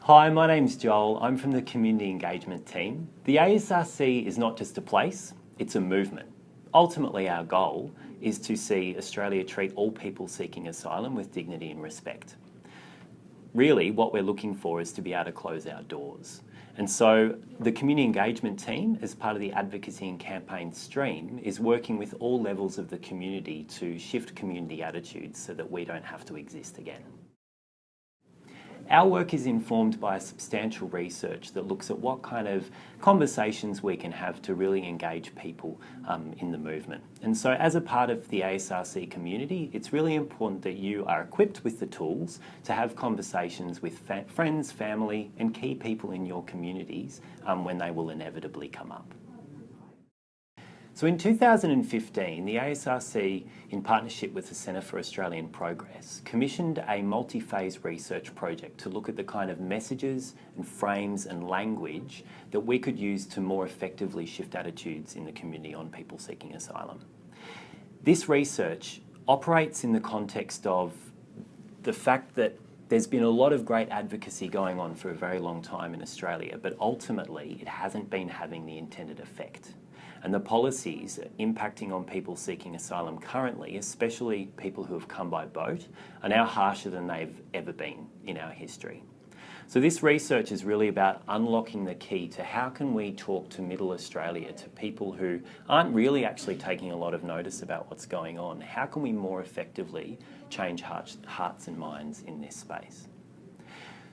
Hi, my name's Joel. I'm from the Community Engagement team. The ASRC is not just a place, it's a movement. Ultimately, our goal is to see Australia treat all people seeking asylum with dignity and respect. Really, what we're looking for is to be able to close our doors. And so the Community Engagement team, as part of the advocacy and campaign stream, is working with all levels of the community to shift community attitudes so that we don't have to exist again. Our work is informed by substantial research that looks at what kind of conversations we can have to really engage people in the movement. And so as a part of the ASRC community, it's really important that you are equipped with the tools to have conversations with friends, family and key people in your communities when they will inevitably come up. So in 2015, the ASRC, in partnership with the Centre for Australian Progress, commissioned a multi-phase research project to look at the kind of messages and frames and language that we could use to more effectively shift attitudes in the community on people seeking asylum. This research operates in the context of the fact that there's been a lot of great advocacy going on for a very long time in Australia, but ultimately it hasn't been having the intended effect. And the policies impacting on people seeking asylum currently, especially people who have come by boat, are now harsher than they've ever been in our history. So this research is really about unlocking the key to how can we talk to Middle Australia, to people who aren't really actually taking a lot of notice about what's going on. How can we more effectively change hearts and minds in this space?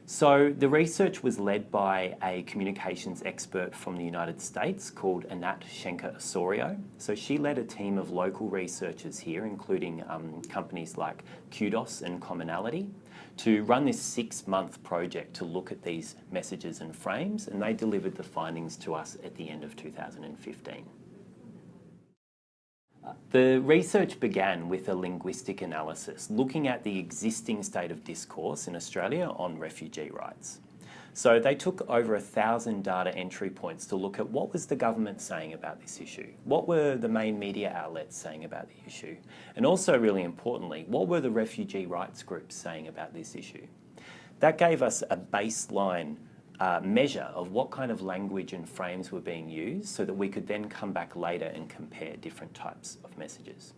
So the research was led by a communications expert from the United States called Anat Schenker-Osorio. So she led a team of local researchers here, including companies like Kudos and Commonality, to run this 6-month project to look at these messages and frames, and they delivered the findings to us at the end of 2015. The research began with a linguistic analysis, looking at the existing state of discourse in Australia on refugee rights. So they took over 1,000 data entry points to look at what was the government saying about this issue, what were the main media outlets saying about the issue, and also really importantly, what were the refugee rights groups saying about this issue. That gave us a baseline measure of what kind of language and frames were being used so that we could then come back later and compare different types of messages.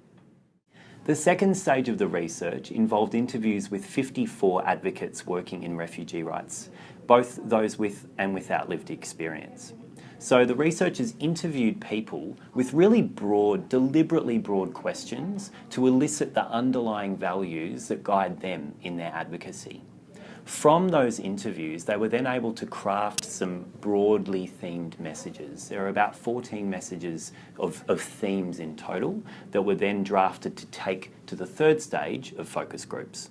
The second stage of the research involved interviews with 54 advocates working in refugee rights, both those with and without lived experience. So the researchers interviewed people with really broad, deliberately broad questions to elicit the underlying values that guide them in their advocacy. From those interviews, they were then able to craft some broadly themed messages. There are about 14 messages of themes in total that were then drafted to take to the third stage of focus groups.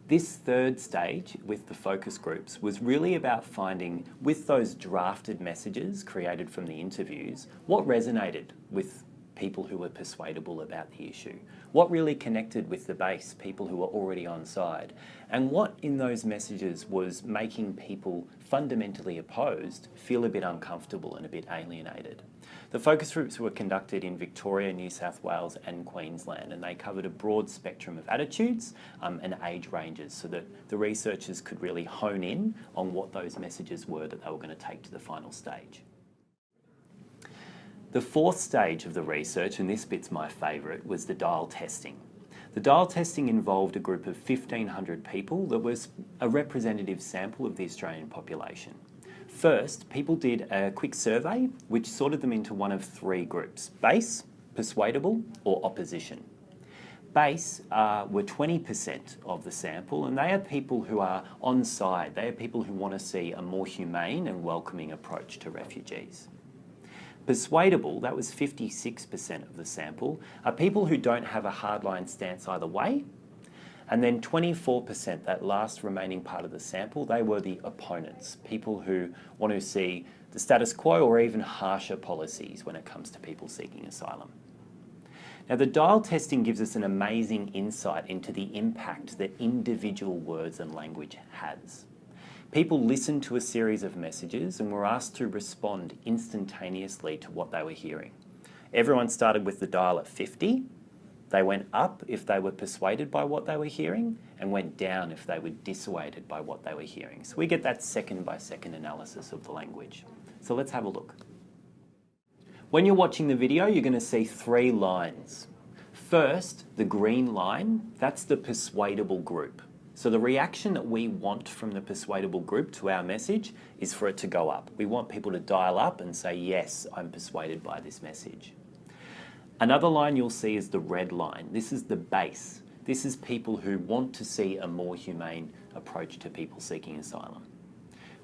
This third stage with the focus groups was really about finding, with those drafted messages created from the interviews, what resonated with people who were persuadable about the issue, what really connected with the base, people who were already on side, and what in those messages was making people fundamentally opposed feel a bit uncomfortable and a bit alienated. The focus groups were conducted in Victoria, New South Wales and Queensland, and they covered a broad spectrum of attitudes and age ranges so that the researchers could really hone in on what those messages were that they were going to take to the final stage. The fourth stage of the research, and this bit's my favourite, was the dial testing. The dial testing involved a group of 1,500 people that was a representative sample of the Australian population. First, people did a quick survey which sorted them into one of 3 groups: base, persuadable or opposition. Base were 20% of the sample, and they are people who are on side. They are people who want to see a more humane and welcoming approach to refugees. Persuadable, that was 56% of the sample, are people who don't have a hardline stance either way. And then 24%, that last remaining part of the sample, they were the opponents, people who want to see the status quo or even harsher policies when it comes to people seeking asylum. Now, the dial testing gives us an amazing insight into the impact that individual words and language has. People listened to a series of messages and were asked to respond instantaneously to what they were hearing. Everyone started with the dial at 50, They went up if they were persuaded by what they were hearing, and went down if they were dissuaded by what they were hearing. So we get that second-by-second analysis of the language. So let's have a look. When you're watching the video, you're going to see 3 lines. First, the green line, that's the persuadable group. So the reaction that we want from the persuadable group to our message is for it to go up. We want people to dial up and say, yes, I'm persuaded by this message. Another line you'll see is the red line. This is the base. This is people who want to see a more humane approach to people seeking asylum.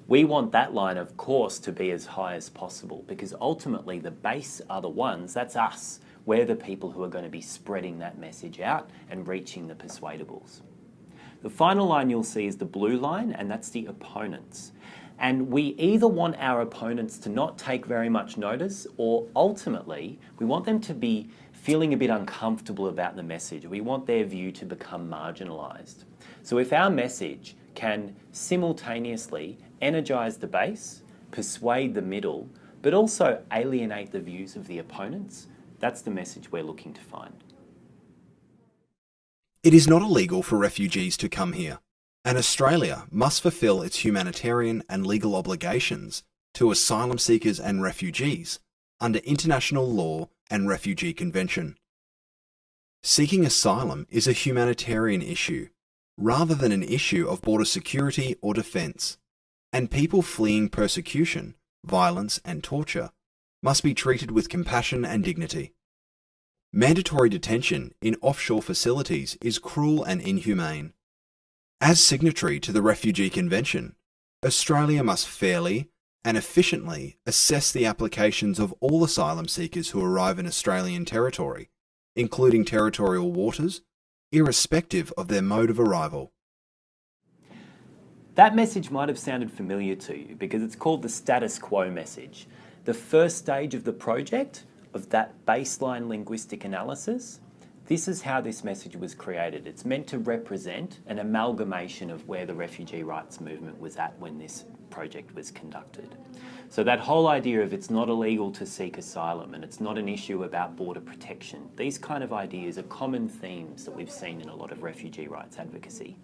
We want that line, of course, to be as high as possible because ultimately the base are the ones, that's us. We're the people who are going to be spreading that message out and reaching the persuadables. The final line you'll see is the blue line, and that's the opponents. And we either want our opponents to not take very much notice, or ultimately, we want them to be feeling a bit uncomfortable about the message. We want their view to become marginalised. So if our message can simultaneously energise the base, persuade the middle, but also alienate the views of the opponents, that's the message we're looking to find. It is not illegal for refugees to come here, and Australia must fulfil its humanitarian and legal obligations to asylum seekers and refugees under international law and Refugee Convention. Seeking asylum is a humanitarian issue, rather than an issue of border security or defence, and people fleeing persecution, violence and torture must be treated with compassion and dignity. Mandatory detention in offshore facilities is cruel and inhumane. As signatory to the Refugee Convention, Australia must fairly and efficiently assess the applications of all asylum seekers who arrive in Australian territory, including territorial waters, irrespective of their mode of arrival. That message might have sounded familiar to you because it's called the status quo message. The first stage of the project of that baseline linguistic analysis, this is how this message was created. It's meant to represent an amalgamation of where the refugee rights movement was at when this project was conducted. So that whole idea of it's not illegal to seek asylum and it's not an issue about border protection, these kind of ideas are common themes that we've seen in a lot of refugee rights advocacy.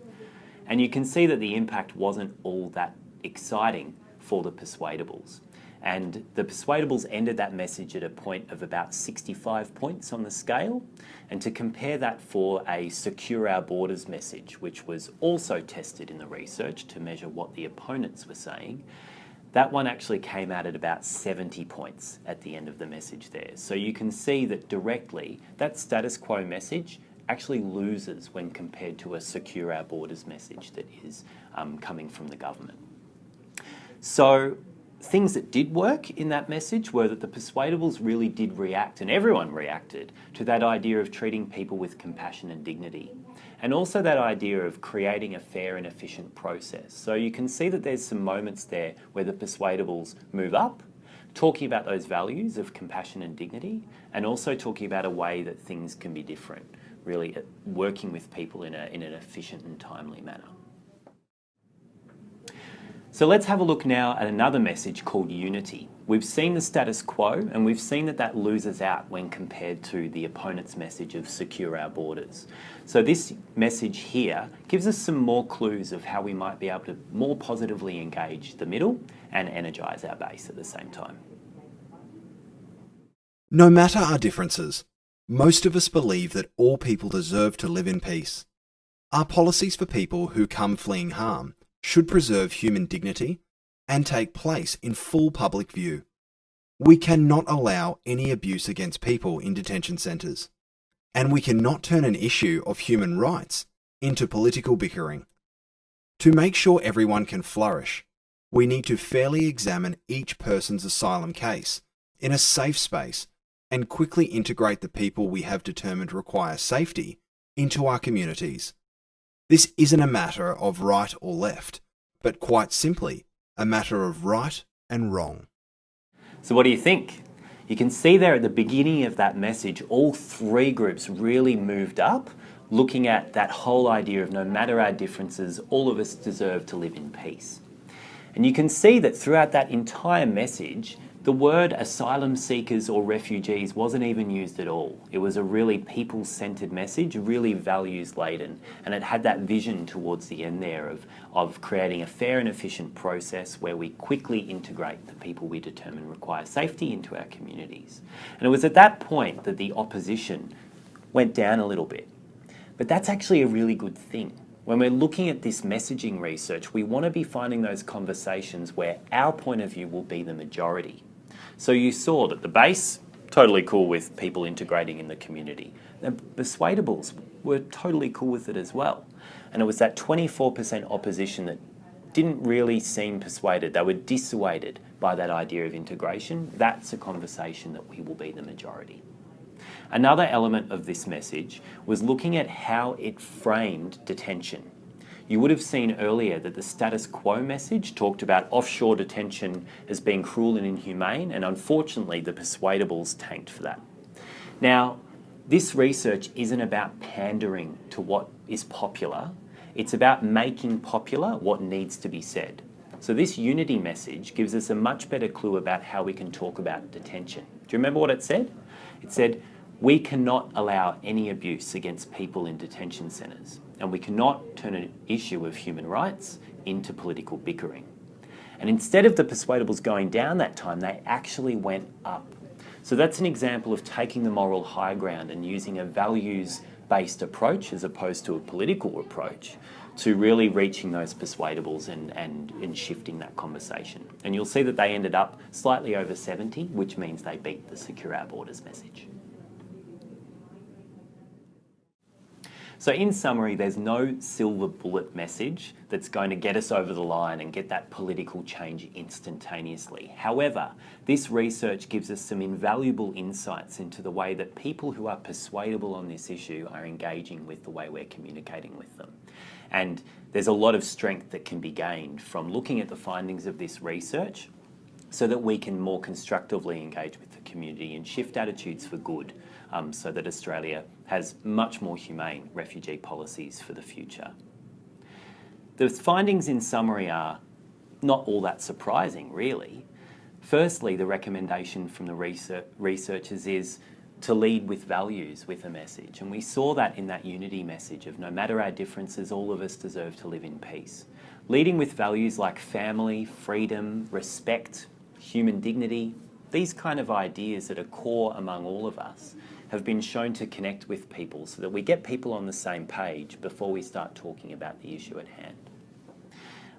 And you can see that the impact wasn't all that exciting for the persuadables. And the persuadables ended that message at a point of about 65 points on the scale. And to compare that for a Secure Our Borders message, which was also tested in the research to measure what the opponents were saying, that one actually came out at about 70 points at the end of the message there. So you can see that directly, that status quo message actually loses when compared to a Secure Our Borders message that is coming from the government. So things that did work in that message were that the persuadables really did react, and everyone reacted, to that idea of treating people with compassion and dignity. And also that idea of creating a fair and efficient process. So you can see that there's some moments there where the persuadables move up, talking about those values of compassion and dignity, and also talking about a way that things can be different, really working with people in an efficient and timely manner. So let's have a look now at another message called unity. We've seen the status quo and we've seen that that loses out when compared to the opponent's message of secure our borders. So this message here gives us some more clues of how we might be able to more positively engage the middle and energise our base at the same time. No matter our differences, most of us believe that all people deserve to live in peace. Our policies for people who come fleeing harm should preserve human dignity and take place in full public view. We cannot allow any abuse against people in detention centres, and we cannot turn an issue of human rights into political bickering. To make sure everyone can flourish, we need to fairly examine each person's asylum case in a safe space and quickly integrate the people we have determined require safety into our communities. This isn't a matter of right or left, but quite simply a matter of right and wrong. So what do you think? You can see there at the beginning of that message, all three groups really moved up, looking at that whole idea of no matter our differences, all of us deserve to live in peace. And you can see that throughout that entire message, The word asylum seekers or refugees wasn't even used at all. It was a really people-centred message, really values-laden, and it had that vision towards the end there of creating a fair and efficient process where we quickly integrate the people we determine require safety into our communities. And it was at that point that the opposition went down a little bit. But that's actually a really good thing. When we're looking at this messaging research, we want to be finding those conversations where our point of view will be the majority. So you saw that the base, totally cool with people integrating in the community. The persuadables were totally cool with it as well. And it was that 24% opposition that didn't really seem persuaded. They were dissuaded by that idea of integration. That's a conversation that we will be the majority. Another element of this message was looking at how it framed detention. You would have seen earlier that the status quo message talked about offshore detention as being cruel and inhumane, and unfortunately the persuadables tanked for that. Now, this research isn't about pandering to what is popular, it's about making popular what needs to be said. So this unity message gives us a much better clue about how we can talk about detention. Do you remember what it said? It said, we cannot allow any abuse against people in detention centres, and we cannot turn an issue of human rights into political bickering. And instead of the persuadables going down that time, they actually went up. So that's an example of taking the moral high ground and using a values-based approach as opposed to a political approach to really reaching those persuadables and shifting that conversation. And you'll see that they ended up slightly over 70, which means they beat the Secure Our Borders message. So in summary, there's no silver bullet message that's going to get us over the line and get that political change instantaneously. However, this research gives us some invaluable insights into the way that people who are persuadable on this issue are engaging with the way we're communicating with them. And there's a lot of strength that can be gained from looking at the findings of this research so that we can more constructively engage with the community and shift attitudes for good, so that Australia has much more humane refugee policies for the future. The findings in summary are not all that surprising, really. Firstly, the recommendation from the researchers is to lead with values, with a message. And we saw that in that unity message of no matter our differences, all of us deserve to live in peace. Leading with values like family, freedom, respect, human dignity, these kind of ideas that are core among all of us have been shown to connect with people so that we get people on the same page before we start talking about the issue at hand.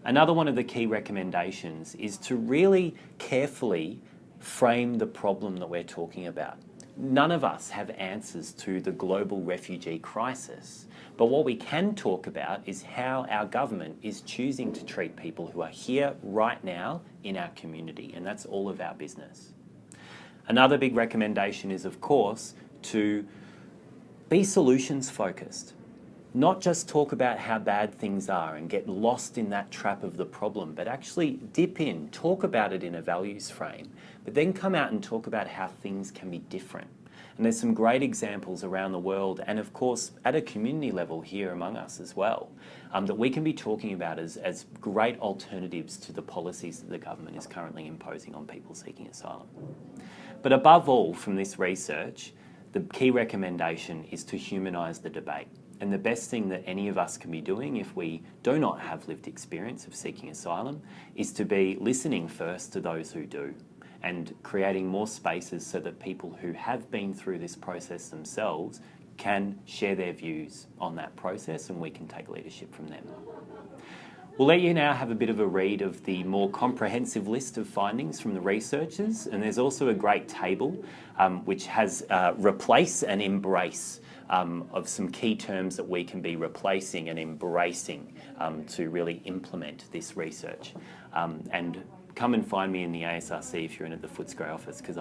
Another one of the key recommendations is to really carefully frame the problem that we're talking about. None of us have answers to the global refugee crisis, but what we can talk about is how our government is choosing to treat people who are here right now in our community, and that's all of our business. Another big recommendation is, of course, to be solutions focused. Not just talk about how bad things are and get lost in that trap of the problem, but actually dip in, talk about it in a values frame, but then come out and talk about how things can be different. And there's some great examples around the world and of course at a community level here among us as well, that we can be talking about as great alternatives to the policies that the government is currently imposing on people seeking asylum. But above all from this research, the key recommendation is to humanise the debate. And the best thing that any of us can be doing if we do not have lived experience of seeking asylum is to be listening first to those who do and creating more spaces so that people who have been through this process themselves can share their views on that process and we can take leadership from them. We'll let you now have a bit of a read of the more comprehensive list of findings from the researchers, and there's also a great table which has replace and embrace of some key terms that we can be replacing and embracing to really implement this research. And come and find me in the ASRC if you're in at the Footscray office, because